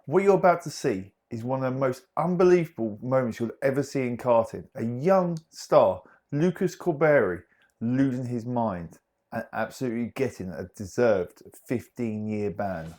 What you're about to see is one of the most unbelievable moments you'll ever see in karting. A young star, Luca Corberi, losing his mind and absolutely getting a deserved 15-year ban.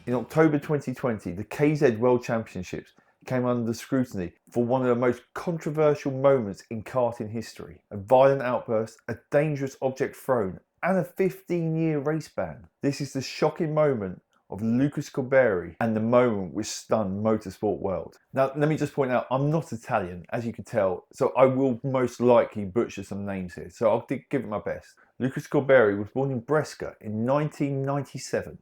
In October 2020, the KZ World Championships came under scrutiny for one of the most controversial moments in karting history. A violent outburst, a dangerous object thrown, and a 15-year race ban. This is the shocking moment of Luca Corberi and the moment which stunned motorsport world. Now, let me just point out, I'm not Italian, as you can tell, so I will most likely butcher some names here, so I'll give it my best. Luca Corberi was born in Brescia in 1997.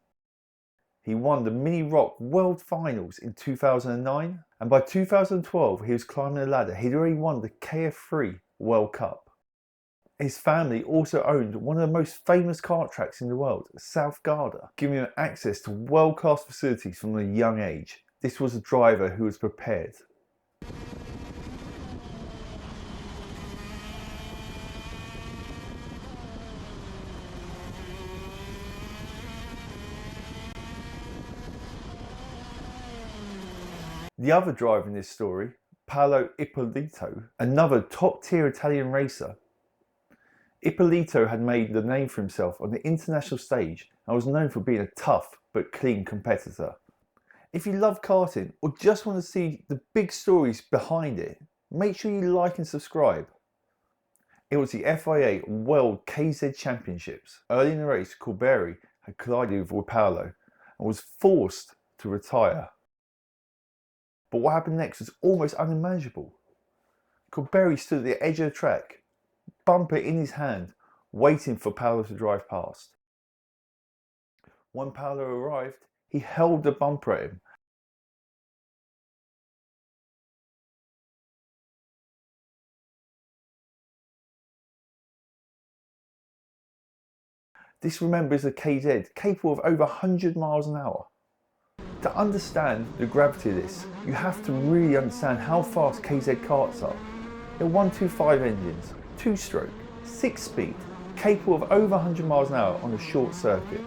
He won the Mini Rock World Finals in 2009, and by 2012 he was climbing the ladder. He'd already won the KF3 World Cup. His family also owned one of the most famous kart tracks in the world, South Garda, giving him access to world-class facilities from a young age. This was a driver who was prepared. The other driver in this story, Paolo Ippolito, another top-tier Italian racer. Ippolito had made the name for himself on the international stage and was known for being a tough but clean competitor. If you love karting or just want to see the big stories behind it, make sure you like and subscribe. It was the FIA World KZ Championships. Early in the race, Corberi had collided with Paolo and was forced to retire. But what happened next was almost unimaginable. Corberi stood at the edge of the track, bumper in his hand, waiting for Paolo to drive past. When Paolo arrived, he held the bumper at him. This, remember, is a KZ capable of over 100 miles an hour. To understand the gravity of this, you have to really understand how fast KZ karts are. They're 125 engines, 2-stroke, 6-speed, capable of over 100 miles an hour on a short circuit.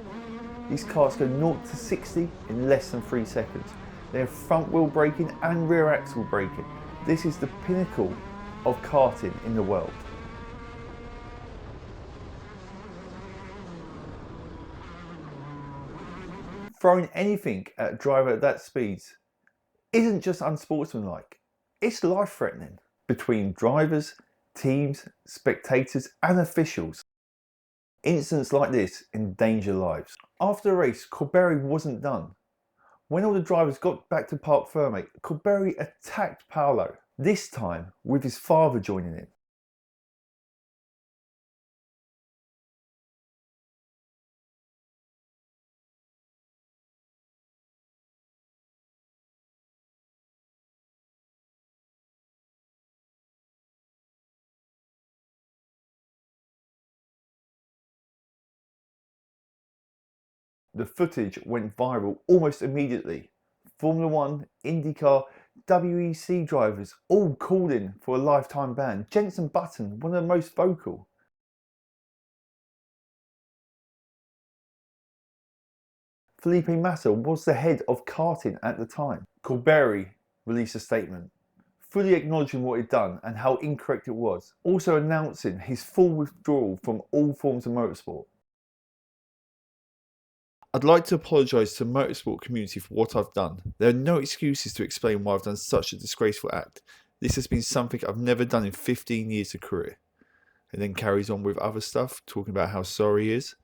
These karts go 0 to 60 in less than 3 seconds. They have front wheel braking and rear axle braking. This is the pinnacle of karting in the world. Throwing anything at a driver at that speed isn't just unsportsmanlike, it's life-threatening. Between drivers, teams, spectators and officials, incidents like this endanger lives. After the race, Corberi wasn't done. When all the drivers got back to Parc Ferme, Corberi attacked Paolo, this time with his father joining him. The footage went viral almost immediately. Formula 1, IndyCar, WEC drivers all called in for a lifetime ban. Jenson Button, one of the most vocal. Felipe Massa was the head of karting at the time. Corberi released a statement, fully acknowledging what he'd done and how incorrect it was, also announcing his full withdrawal from all forms of motorsport. I'd like to apologise to the motorsport community for what I've done. There are no excuses to explain why I've done such a disgraceful act. This has been something I've never done in 15 years of career. And then carries on with other stuff, talking about how sorry he is.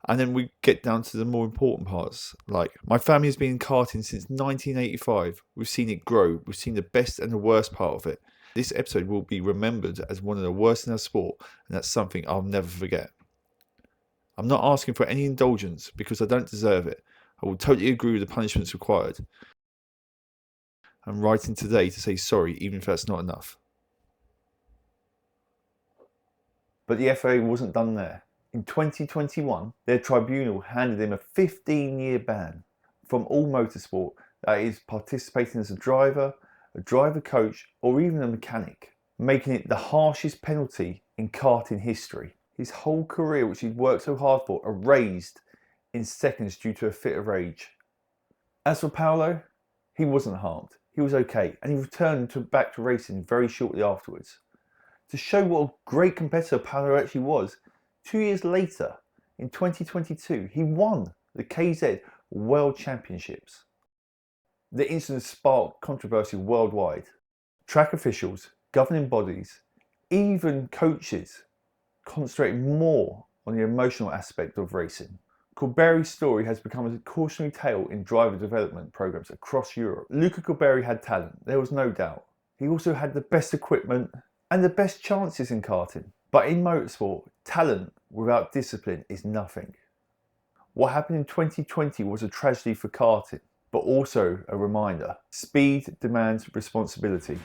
And then we get down to the more important parts, like my family has been in karting since 1985. We've seen it grow. We've seen the best and the worst part of it. This episode will be remembered as one of the worst in our sport, and that's something I'll never forget. I'm not asking for any indulgence because I don't deserve it. I will totally agree with the punishments required. I'm writing today to say sorry, even if that's not enough. But the FIA wasn't done there. In 2021, their tribunal handed him a 15-year ban from all motorsport, that is, participating as a driver coach, or even a mechanic, making it the harshest penalty in karting history. his whole career, which he'd worked so hard for, erased in seconds due to a fit of rage. As for Paolo, he wasn't harmed. He was okay, and he returned back to racing very shortly afterwards. To show what a great competitor Paolo actually was, 2 years later, in 2022, he won the KZ World Championships. The incident sparked controversy worldwide. Track officials, governing bodies, even coaches concentrated more on the emotional aspect of racing. Corberi's story has become a cautionary tale in driver development programs across Europe. Luca Corberi had talent, there was no doubt. He also had the best equipment and the best chances in karting. But in motorsport, talent without discipline is nothing. What happened in 2020 was a tragedy for karting, but also a reminder. Speed demands responsibility.